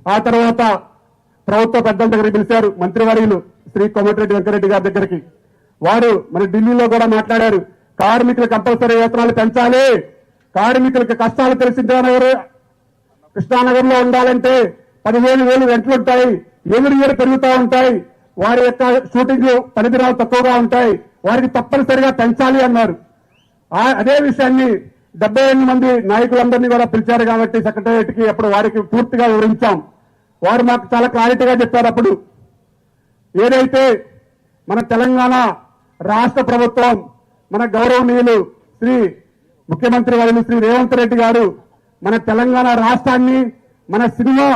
ఆ తర్వాత ప్రభుత్వ పెద్దల దగ్గరికి పిలిచారు, మంత్రివర్యులు శ్రీ కోమటిరెడ్డి వెంకరెడ్డి గారి దగ్గరికి. వారు మరి ఢిల్లీలో కూడా మాట్లాడారు, కార్మికులు కంపల్సరీ వేతనాలు పెంచాలి, కార్మికులకి కష్టాలు తెలిసిందే. కృష్ణానగర్ లో ఉండాలంటే 15,000 రెంట్లు ఉంటాయి, ఎవరి ఇయర్ పెరుగుతూ ఉంటాయి, వారి యొక్క షూటింగ్ పనిదినాలు తక్కువగా ఉంటాయి, వారికి తప్పనిసరిగా పెంచాలి అన్నారు. అదే విషయాన్ని 78 మంది నాయకులందరినీ కూడా పిలిచారు కాబట్టి సెక్రటేరియట్ కి అప్పుడు వారికి పూర్తిగా వివరించాం. వారు మాకు చాలా క్లారిటీగా చెప్పారు. అప్పుడు ఏదైతే మన తెలంగాణ రాష్ట్ర ప్రభుత్వం, మన గౌరవనీయులు శ్రీ ముఖ్యమంత్రి వర్యులు శ్రీ రేవంత్ రెడ్డి గారు మన తెలంగాణ రాష్ట్రాన్ని, మన సినిమా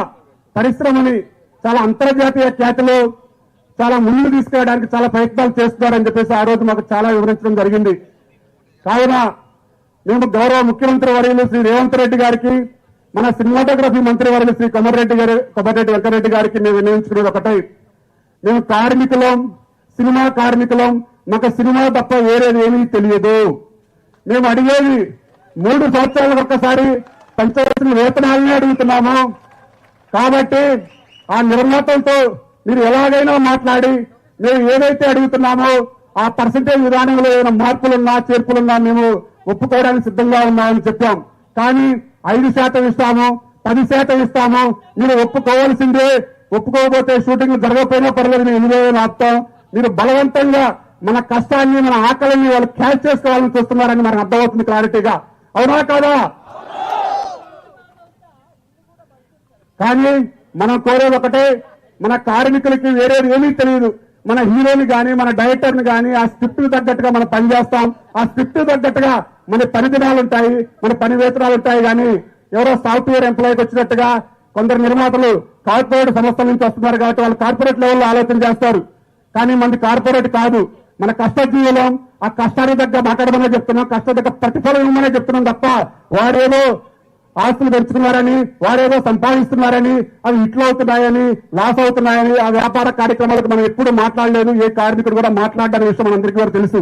పరిశ్రమని చాలా అంతర్జాతీయ ఖ్యాతిలో చాలా ముందు తీసుకెళ్ళడానికి చాలా ప్రయత్నాలు చేస్తున్నారని చెప్పేసి ఆ రోజు మాకు చాలా వివరించడం జరిగింది. కావున మేము గౌరవ ముఖ్యమంత్రి వర్యులు శ్రీ రేవంత్ రెడ్డి గారికి, మన సినిమాటోగ్రఫీ మంత్రి వర్యులు శ్రీ కోమటిరెడ్డి వెంకరెడ్డి గారికి మేము వినియోగించుకునేది ఒకటే, మేము కార్మికులం, సినిమా కార్మికులం, మాకు సినిమా తప్ప వేరేది ఏమీ తెలియదు. మేము అడిగేది 3 సంవత్సరాలకు ఒక్కసారి పెంచవలసిన వేతనాలనే అడుగుతున్నాము. కాబట్టి ఆ నిర్మాతంతో మీరు ఎలాగైనా మాట్లాడి మేము ఏదైతే అడుగుతున్నామో ఆ పర్సంటేజ్ విధానంలో ఏమైనా మార్పులున్నా చేర్పులున్నా మేము ఒప్పుకోవడానికి సిద్ధంగా ఉన్నామని చెప్పాం. కానీ 5% ఇస్తాము, 10% ఇస్తాము, మీరు ఒప్పుకోవాల్సిందే, ఒప్పుకోకపోతే షూటింగ్ జరగకపోయినా పర్లేదు మేము ఎన్ని ఆపుతాం. మీరు బలవంతంగా మన కష్టాన్ని, మన ఆకలిని వాళ్ళు క్యాష్ చేసుకోవాలని చూస్తున్నారని మనకు అర్థమవుతుంది క్లారిటీగా. అవునా కాదా? కానీ మనం కోరేది ఒకటే, మన కార్మికులకి వేరేది ఏమీ తెలియదు. మన హీరోని గాని, మన డైరెక్టర్ని గాని ఆ స్క్రిప్ట్ తగ్గట్టుగా మనం పనిచేస్తాం. ఆ స్క్రిప్ట్ తగ్గట్టుగా మన పని దినాలు ఉంటాయి, మన పని వేతనాలు ఉంటాయి. కానీ ఎవరో సాఫ్ట్వేర్ ఎంప్లాయీకి వచ్చినట్టుగా కొందరు నిర్మాతలు కార్పొరేట్ సంస్థల నుంచి వస్తున్నారు కాబట్టి వాళ్ళు కార్పొరేట్ లెవెల్లో ఆలోచన చేస్తారు. కానీ మనది కార్పొరేట్ కాదు, మన కష్టజీవులం. ఆ కష్టానికి తగ్గ మాట్లాడమనే చెప్తున్నాం, కష్ట తగ్గ ప్రతిఫలం ఇవ్వమనే చెప్తున్నాం తప్ప వారేదో ఆస్తులు పెంచుకున్నారని, వారేదో సంపాదిస్తున్నారని, అవి ఇట్లు అవుతున్నాయని, లాస్ అవుతున్నాయని ఆ వ్యాపార కార్యక్రమాలకు మనం ఎప్పుడు మాట్లాడలేదు. ఏ కార్మికుడు కూడా మాట్లాడని విషయం మనందరికీ కూడా తెలుసు.